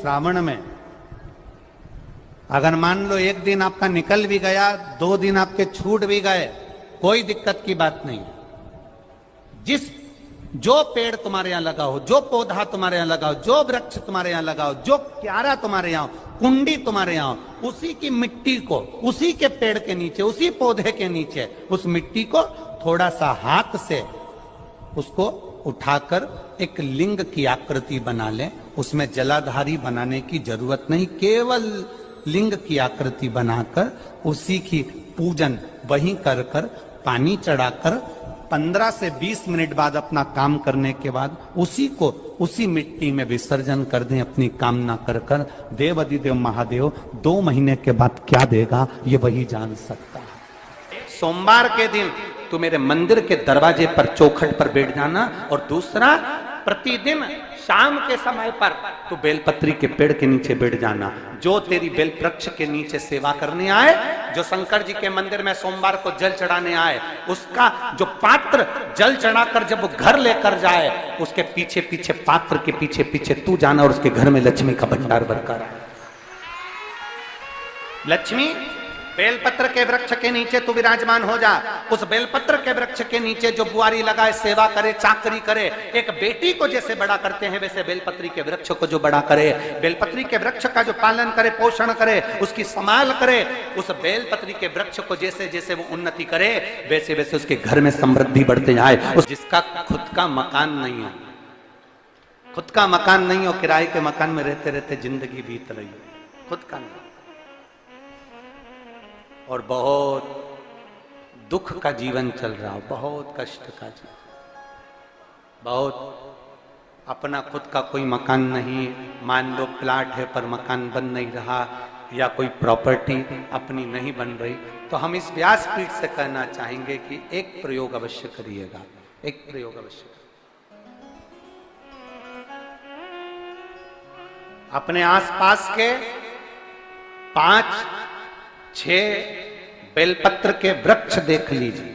श्रावण में अगर मान लो एक दिन आपका निकल भी गया, 2 दिन आपके छूट भी गए, कोई दिक्कत की बात नहीं। जो पेड़ तुम्हारे यहां लगाओ, जो पौधा तुम्हारे यहां लगाओ, जो वृक्ष तुम्हारे यहां लगाओ, जो क्यारा तुम्हारे यहां, कुंडी तुम्हारे यहां, उसी की मिट्टी को, उसी के पेड़ के नीचे, उसी पौधे के नीचे, उस मिट्टी को थोड़ा सा हाथ से उसको उठाकर एक लिंग की आकृति बना ले। उसमें जलाधारी बनाने की जरूरत नहीं, केवल लिंग की आकृति बनाकर उसी की पूजन वहीं कर पानी चढ़ाकर 15 से 20 मिनट बाद अपना काम करने के बाद उसी को उसी मिट्टी में विसर्जन कर दें अपनी कामना कर देव अधिदेव महादेव 2 महीने के बाद क्या देगा ये वही जान सकता है। सोमवार के दिन तू मेरे मंदिर के दरवाजे पर चौखट पर बैठ जाना, और दूसरा प्रतिदिन शाम के समय पर तू बेलपत्री के पेड़ के नीचे बैठ जाना। जो तेरी बेल वृक्ष के नीचे सेवा करने आए, जो शंकर जी के मंदिर में सोमवार को जल चढ़ाने आए, उसका जो पात्र जल चढ़ाकर जब वो घर लेकर जाए, उसके पीछे पीछे, पात्र के पीछे पीछे तू जाना और उसके घर में लक्ष्मी का भंडार भरकर आए। लक्ष्मी बेलपत्र के वृक्ष के नीचे तू विराजमान हो जा। उस बेलपत्र के वृक्ष के नीचे जो बुआरी लगाए, सेवा करे, चाकरी करे, एक बेटी को जैसे बड़ा करते हैं वैसे बेलपत्री के वृक्ष को जो बड़ा करे, बेलपत्री के वृक्ष का जो पालन करे, पोषण करे, उसकी संभाल करे, उस बेलपत्री के वृक्ष को जैसे जैसे वो उन्नति करे वैसे वैसे उसके घर में समृद्धि बढ़ते जाए। जिसका खुद का मकान नहीं हो, खुद का मकान नहीं हो, किराए के मकान में रहते रहते जिंदगी बीत रही हो, खुद का नहीं, और बहुत दुख का जीवन चल रहा हो, बहुत कष्ट का जीवन, बहुत अपना खुद का कोई मकान नहीं, मान लो प्लाट है पर मकान बन नहीं रहा, या कोई प्रॉपर्टी अपनी नहीं बन रही, तो हम इस व्यासपीठ से कहना चाहेंगे कि एक प्रयोग अवश्य करिएगा, एक प्रयोग अवश्य। अपने आसपास के 5-6 बेलपत्र के वृक्ष देख लीजिए।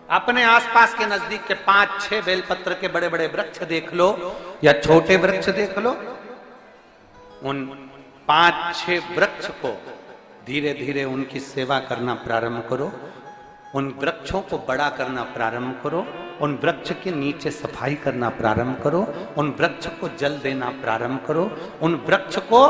अपने आसपास के नजदीक के 5-6 बेलपत्र के बड़े बड़े वृक्ष देख लो या छोटे वृक्ष देख लो। उन 5-6 वृक्ष को धीरे धीरे उनकी सेवा करना प्रारंभ करो, उन वृक्षों को बड़ा करना प्रारंभ करो, उन वृक्ष के नीचे सफाई करना प्रारंभ करो, उन वृक्ष को जल देना प्रारंभ करो, उन वृक्ष को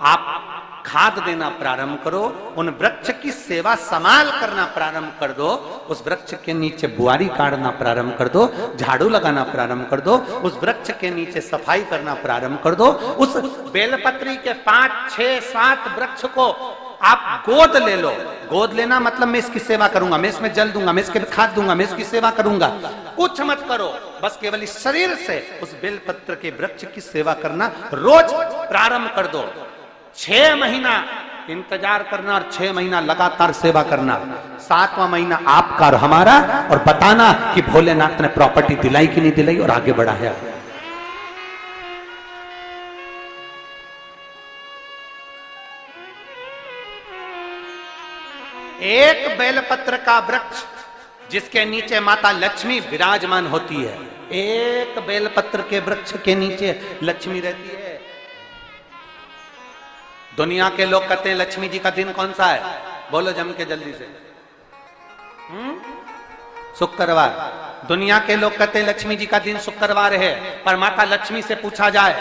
आप खाद देना प्रारंभ करो, उन वृक्ष की सेवा संभाल करना प्रारंभ कर दो, उस वृक्ष के नीचे बुआरी काटना प्रारंभ कर दो, झाड़ू लगाना प्रारंभ कर दो, उस वृक्ष के नीचे सफाई करना प्रारंभ कर दो। उस बेलपत्री के 5-6-7 वृक्ष को आप गोद ले लो। गोद लेना मतलब मैं इसकी सेवा करूंगा, मैं इसमें जल दूंगा, मैं इसके खाद दूंगा, मैं इसकी सेवा करूंगा, कुछ मत करो, बस केवल इस शरीर से उस बेलपत्र के वृक्ष की सेवा करना रोज प्रारंभ कर दो। 6 महीना इंतजार करना और 6 महीना लगातार सेवा करना, 7वां महीना आपका और हमारा, और बताना कि भोलेनाथ ने प्रॉपर्टी दिलाई कि नहीं दिलाई और आगे बढ़ा है। एक बेलपत्र का वृक्ष जिसके नीचे माता लक्ष्मी विराजमान होती है, एक बेलपत्र के वृक्ष के नीचे लक्ष्मी रहती है। दुनिया के लोग कहते हैं लक्ष्मी जी का दिन कौन सा है, बोलो जम के जल्दी से। शुक्रवार। दुनिया के लोग कहते हैं लक्ष्मी जी का दिन शुक्रवार है, पर माता लक्ष्मी से पूछा जाए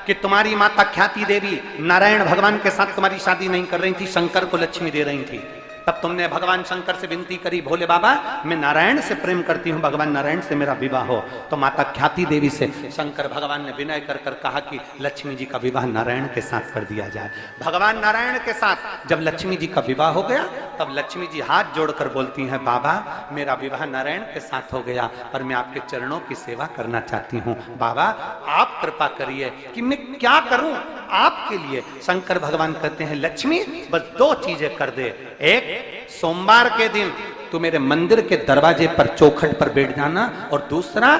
कि तुम्हारी माता ख्याति देवी नारायण भगवान के साथ तुम्हारी शादी नहीं कर रही थी, शंकर को लक्ष्मी दे रही थी, तब तुमने भगवान शंकर से विनती करी, भोले बाबा मैं नारायण से प्रेम करती हूं, भगवान नारायण से मेरा विवाह हो। तो माता ख्याति देवी से शंकर भगवान ने विनय कर कहा कि लक्ष्मी जी का विवाह नारायण के साथ कर दिया जाए। भगवान नारायण के साथ जब लक्ष्मी जी का विवाह हो गया, तब लक्ष्मी जी हाथ जोड़कर बोलती हैं, बाबा मेरा विवाह नारायण के साथ हो गया, पर मैं आपके चरणों की सेवा करना चाहती हूँ, बाबा आप कृपा करिए कि मैं क्या करूं आपके लिए। शंकर भगवान कहते हैं, लक्ष्मी बस 2 चीजें कर दे, एक सोमवार के दिन तू मेरे मंदिर के दरवाजे पर चौखट पर बैठ जाना, और दूसरा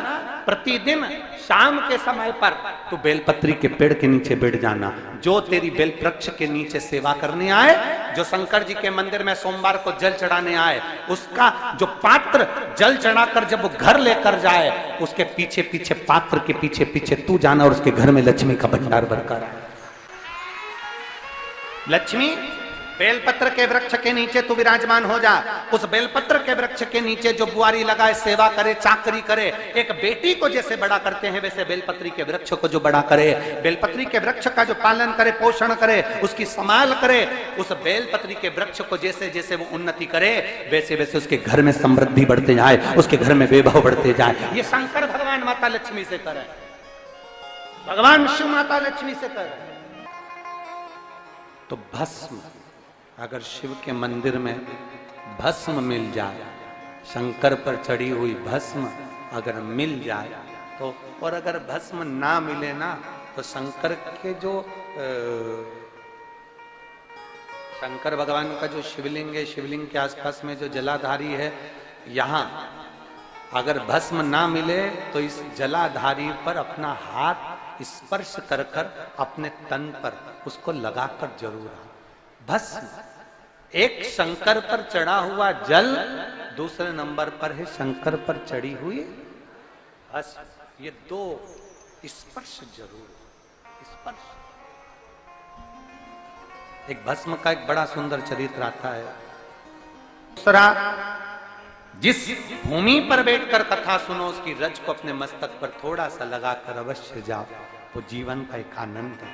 प्रतिदिन शाम के समय पर तो बेलपत्री के पेड़ के नीचे बैठ जाना। जो तेरी बेल वृक्ष के नीचे सेवा करने आए, जो शंकर जी के मंदिर में सोमवार को जल चढ़ाने आए, उसका जो पात्र जल चढ़ाकर जब वो घर लेकर जाए, उसके पीछे पीछे, पात्र के पीछे पीछे तू जाना और उसके घर में लक्ष्मी का भंडार भरकर आए। लक्ष्मी बेलपत्र के वृक्ष के नीचे तू विराजमान हो जा। उस बेलपत्र के वृक्ष के नीचे जो बुआरी लगाए, सेवा करे, चाकरी करे, एक बेटी को जैसे बड़ा करते हैं वैसे बेलपत्री के वृक्ष को जो बड़ा करे, बेलपत्री के वृक्ष का जो पालन करे, पोषण करे, उसकी संभाल करे, उस बेलपत्री के वृक्ष को जैसे जैसे वो उन्नति करे, वैसे वैसे उसके घर में समृद्धि बढ़ते जाए, उसके घर में वैभव बढ़ते जाए। ये शंकर भगवान माता लक्ष्मी से करे, भगवान शिव माता लक्ष्मी से करे। तो भस्म, अगर शिव के मंदिर में भस्म मिल जाए, शंकर पर चढ़ी हुई भस्म अगर मिल जाए तो, और अगर भस्म ना मिले ना तो शंकर के जो शंकर भगवान का जो शिवलिंग है, शिवलिंग के आसपास में जो जलाधारी है, यहां अगर भस्म ना मिले तो इस जलाधारी पर अपना हाथ स्पर्श कर कर अपने तन पर उसको लगाकर जरूर आओ। भस्म, एक शंकर पर चढ़ा हुआ जल, दूसरे नंबर पर है शंकर पर चढ़ी हुई भस्म। ये दो स्पर्श जरूर, स्पर्श। एक भस्म का एक बड़ा सुंदर चरित्र आता है। दूसरा, जिस भूमि पर बैठकर कथा सुनो उसकी रज को अपने मस्तक पर थोड़ा सा लगाकर अवश्य जाओ, तो जीवन का एक आनंद है।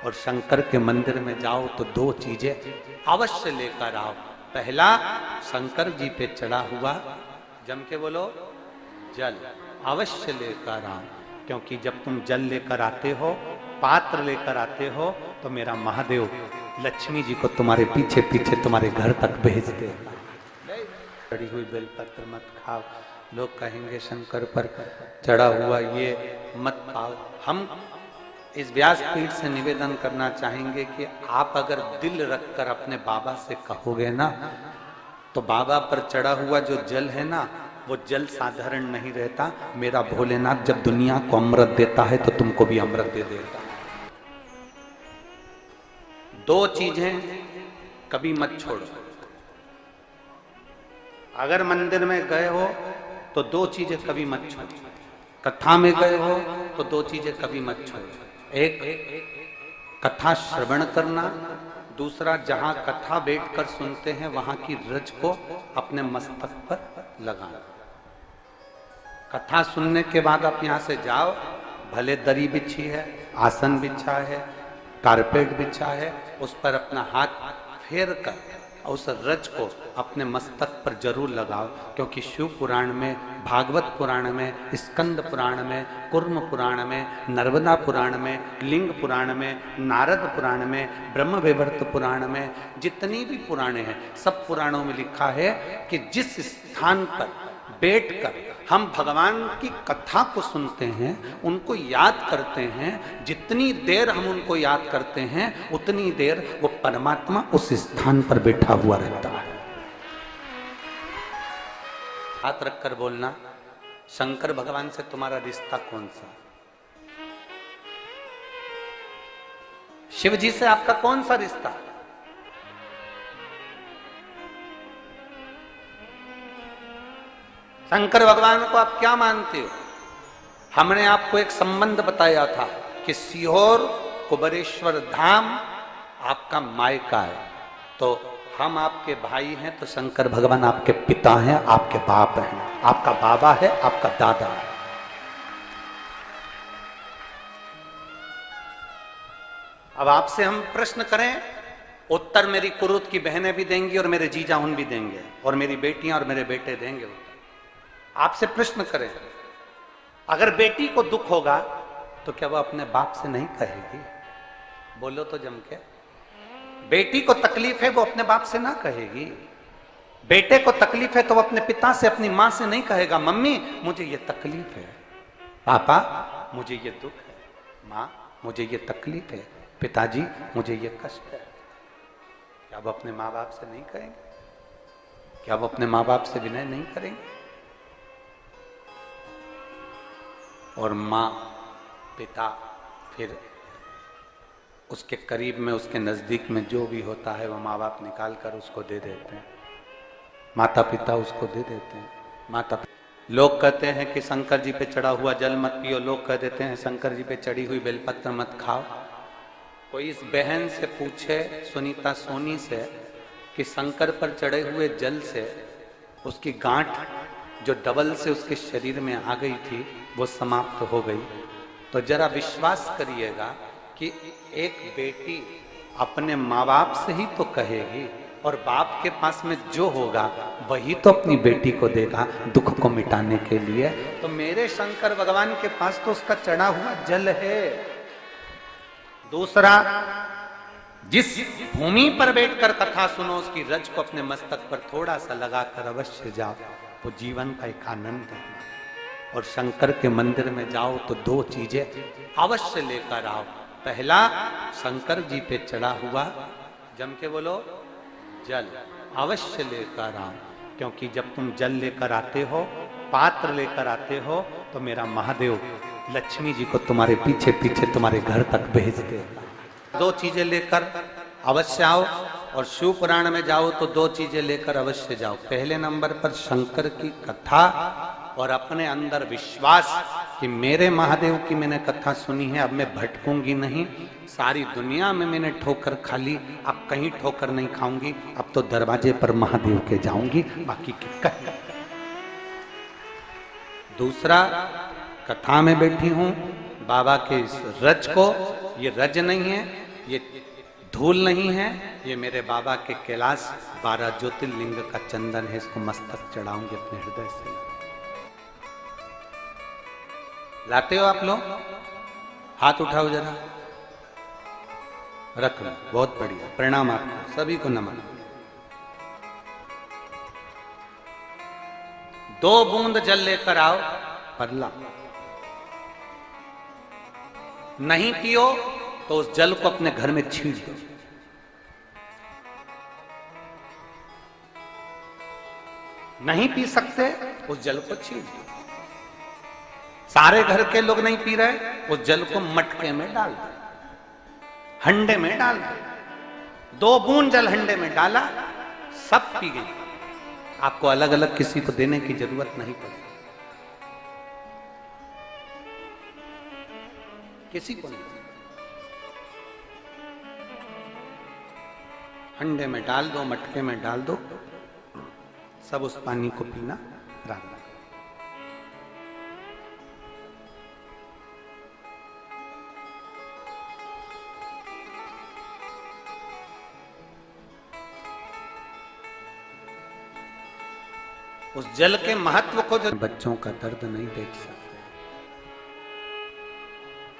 और शंकर के मंदिर में जाओ तो दो चीजें अवश्य लेकर आओ। पहला, शंकर जी पे चढ़ा हुआ, जम के बोलो, जल अवश्य लेकर आओ। क्योंकि जब तुम जल लेकर आते हो, पात्र लेकर आते हो, तो मेरा महादेव लक्ष्मी जी को तुम्हारे पीछे पीछे तुम्हारे घर तक भेजते हैं। चढ़ी हुई बेलपत्र मत खाओ, लोग कहेंगे शंकर पर चढ़ा हुआ ये मत खाओ। हम इस व्यासपीठ से निवेदन करना चाहेंगे कि आप अगर दिल रखकर अपने बाबा से कहोगे ना, तो बाबा पर चढ़ा हुआ जो जल है ना, वो जल साधारण नहीं रहता। मेरा भोलेनाथ जब दुनिया को अमृत देता है तो तुमको भी अमृत दे देता है। दो चीजें कभी मत छोड़ो। अगर मंदिर में गए हो तो दो चीजें कभी मत छोड़ो। कथा में गए हो तो दो चीजें कभी मत छोड़ो। एक, कथा श्रवण करना, दूसरा जहां कथा बैठकर सुनते हैं वहां की रज को अपने मस्तक पर लगाना। कथा सुनने के बाद आप यहां से जाओ, भले दरी बिछी है, आसन बिछा है, कारपेट बिछा है, उस पर अपना हाथ फेर कर उस रज को अपने मस्तक पर जरूर लगाओ। क्योंकि शिव पुराण में, भागवत पुराण में, स्कंद पुराण में, कुर्म पुराण में, नर्मदा पुराण में, लिंग पुराण में, नारद पुराण में, ब्रह्म वैवर्त पुराण में, जितनी भी पुराणे हैं, सब पुराणों में लिखा है कि जिस स्थान पर बैठकर हम भगवान की कथा को सुनते हैं, उनको याद करते हैं, जितनी देर हम उनको याद करते हैं उतनी देर वो परमात्मा उस स्थान पर बैठा हुआ रहता है। हाथ रखकर बोलना, शंकर भगवान से तुम्हारा रिश्ता कौन सा? शिव जी से आपका कौन सा रिश्ता? शंकर भगवान को आप क्या मानते हो? हमने आपको एक संबंध बताया था कि सीहोर कुबेरेश्वर धाम आपका मायका है, तो हम आपके भाई हैं, तो शंकर भगवान आपके पिता हैं, आपके बाप हैं, आपका बाबा है, आपका दादा है। अब आपसे हम प्रश्न करें, उत्तर मेरी कुरुत की बहनें भी देंगी और मेरे जीजा उन भी देंगे और मेरी बेटियां और मेरे बेटे देंगे। आपसे प्रश्न करें, अगर बेटी को दुख होगा तो क्या वो अपने बाप से नहीं कहेगी? बोलो तो जम के। बेटी को तकलीफ है वो अपने बाप से ना कहेगी। बेटे को तकलीफ है तो वो अपने पिता से, अपनी मां से नहीं कहेगा, मम्मी मुझे ये तकलीफ है, पापा मुझे ये दुख है, मां मुझे ये तकलीफ है, पिताजी मुझे ये कष्ट है। क्या वो अपने माँ बाप से नहीं कहेंगे? क्या वो अपने माँ बाप से विनय नहीं करेंगे? और माँ पिता, फिर उसके करीब में, उसके नजदीक में जो भी होता है वो माँ बाप निकाल कर उसको दे देते हैं, माता पिता उसको दे देते हैं। माता लोग कहते हैं कि शंकर जी पे चढ़ा हुआ जल मत पियो, लोग कह देते हैं शंकर जी पे चढ़ी हुई बेलपत्र मत खाओ। कोई इस बहन से पूछे, सुनीता सोनी से, कि शंकर पर चढ़े हुए जल से उसकी गांठ जो डबल से उसके शरीर में आ गई थी वो समाप्त हो गई, तो जरा विश्वास करिएगा कि एक बेटी अपने माँ बाप से ही तो कहेगी, और बाप के पास में जो होगा वही तो अपनी बेटी को देगा दुख को मिटाने के लिए। तो मेरे शंकर भगवान के पास तो उसका चढ़ा हुआ जल है। दूसरा, जिस भूमि पर बैठकर कथा सुनो उसकी रज को अपने मस्तक पर थोड़ा सा लगाकर अवश्य जाओ, वो जीवन का एक आनंद है। और शंकर के मंदिर में जाओ तो दो चीजें अवश्य लेकर आओ। पहला, शंकर जी पे चढ़ा हुआ, जम के बोलो, जल अवश्य लेकर आओ, क्योंकि जब तुम जल लेकर आते हो, पात्र लेकर आते हो, तो मेरा महादेव लक्ष्मी जी को तुम्हारे पीछे पीछे तुम्हारे घर तक भेज देगा। दो चीजें लेकर अवश्य आओ। और शिव पुराण में जाओ तो दो चीजें लेकर अवश्य जाओ। पहले नंबर पर शंकर की कथा और अपने अंदर विश्वास कि मेरे महादेव की मैंने कथा सुनी है, अब मैं भटकूंगी नहीं। सारी दुनिया में मैंने ठोकर खा ली, अब कहीं ठोकर नहीं खाऊंगी, अब तो दरवाजे पर महादेव के जाऊंगी, बाकी की कहीं। दूसरा, कथा में बैठी हूं बाबा के इस रज को, ये रज नहीं है, ये धूल नहीं है, ये मेरे बाबा के कैलाश 12 ज्योतिर्लिंग का चंदन है, इसको मस्तक चढ़ाऊंगी अपने हृदय से। लाते हो आप लोग? हाथ उठाओ जरा, रख लो, बहुत बढ़िया, प्रणाम आपको सभी को, नमन। 2 बूंद जल लेकर आओ, पगला नहीं पियो तो उस जल को अपने घर में छींट दो। नहीं पी सकते, उस जल को छींट दो। सारे घर के लोग नहीं पी रहे, उस जल को मटके में डाल दो, हंडे में डाल दो। 2 बूंद जल हंडे में डाला, सब पी गई। आपको अलग अलग किसी को देने की जरूरत नहीं पड़ी, किसी को नहीं। हंडे में डाल दो, मटके में डाल दो, सब उस पानी को पीना रात। उस जल के महत्व को जो बच्चों का दर्द नहीं देख सकते,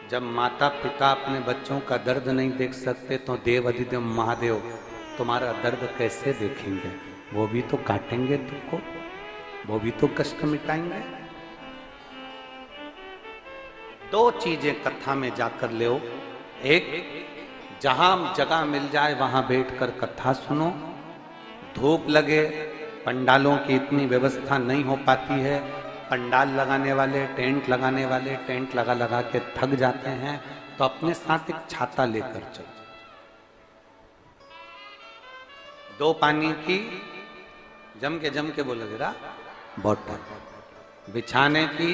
जब माता पिता अपने बच्चों का दर्द नहीं देख सकते तो देव अधिदेव महादेव तुम्हारा दर्द कैसे देखेंगे? वो भी तो काटेंगे तुमको, वो भी तो कष्ट मिटाएंगे। 2 चीजें कथा में जाकर ले। एक, जहां जगह मिल जाए वहां बैठकर कथा सुनो। धूप लगे, पंडालों की इतनी व्यवस्था नहीं हो पाती है, पंडाल लगाने वाले, टेंट लगाने वाले टेंट लगा लगा के थक जाते हैं, तो अपने साथ एक छाता लेकर चलो। 2 पानी की जम के बोलो जरा, बोतल, बिछाने की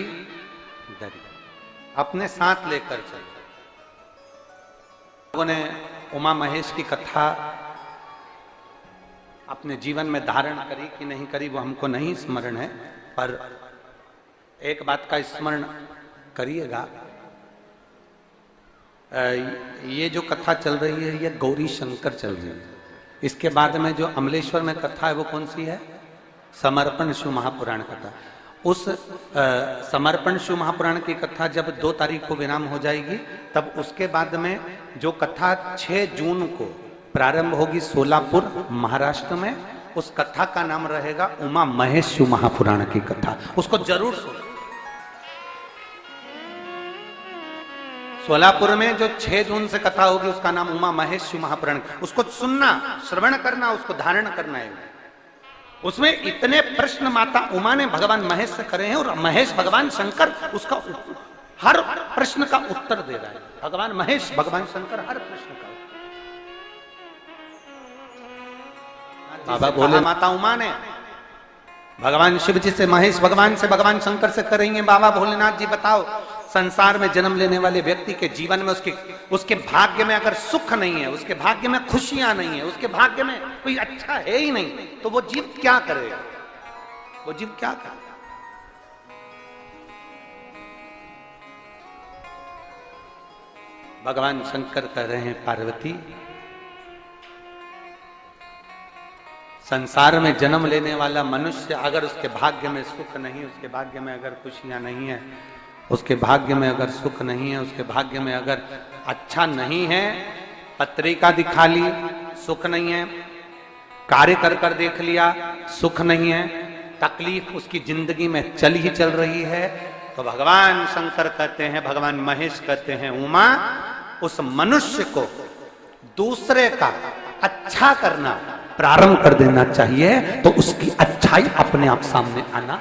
दरी अपने साथ लेकर चलो। लोगों ने उमा महेश की कथा अपने जीवन में धारण करी कि नहीं करी वो हमको नहीं स्मरण है, पर एक बात का स्मरण करिएगा, ये जो कथा चल रही है ये गौरी शंकर चल रही है। इसके बाद में जो अमलेश्वर में कथा है वो कौन सी है? समर्पण शिव महापुराण कथा। उस समर्पण शिव महापुराण की कथा जब 2 तारीख को विराम हो जाएगी, तब उसके बाद में जो कथा 6 जून को प्रारंभ होगी सोलापुर महाराष्ट्र में, उस कथा का नाम रहेगा उमा महेश शिव महापुराण की कथा। उसको जरूर सुनो। सोलापुर में जो 6 जून से कथा होगी उसका नाम उमा महेश शिव महापुराण, उसको सुनना, श्रवण करना, उसको धारण करना है। उसमें इतने प्रश्न माता उमा ने भगवान महेश से करे हैं और महेश भगवान शंकर उसका हर प्रश्न का उत्तर दे रहा है भगवान महेश, भगवान शंकर हर प्रश्न का। बाबा बोले माता उमा ने भगवान शिव जी से, महेश भगवान से, भगवान शंकर से करेंगे, बाबा भोलेनाथ जी बताओ संसार में जन्म लेने वाले व्यक्ति के जीवन में उसके भाग्य में अगर सुख नहीं है, उसके भाग्य में खुशियां नहीं है, उसके भाग्य में कोई अच्छा है ही नहीं, तो वो जीव क्या करेगा? वो जीव क्या करेगा? भगवान शंकर कह रहे हैं पार्वती, संसार में जन्म लेने वाला मनुष्य अगर उसके भाग्य में सुख नहीं, उसके भाग्य में अगर खुशियां नहीं है, उसके भाग्य में अगर सुख नहीं है, उसके भाग्य में अगर अच्छा नहीं है, पत्रिका दिखा ली सुख नहीं है, कार्य कर कर देख लिया सुख नहीं है, तकलीफ उसकी जिंदगी में चल ही चल रही है, तो भगवान शंकर कहते हैं, भगवान महेश कहते हैं, उमा उस मनुष्य को दूसरे का अच्छा करना प्रारंभ कर देना चाहिए, तो उसकी अच्छाई अपने आप सामने आना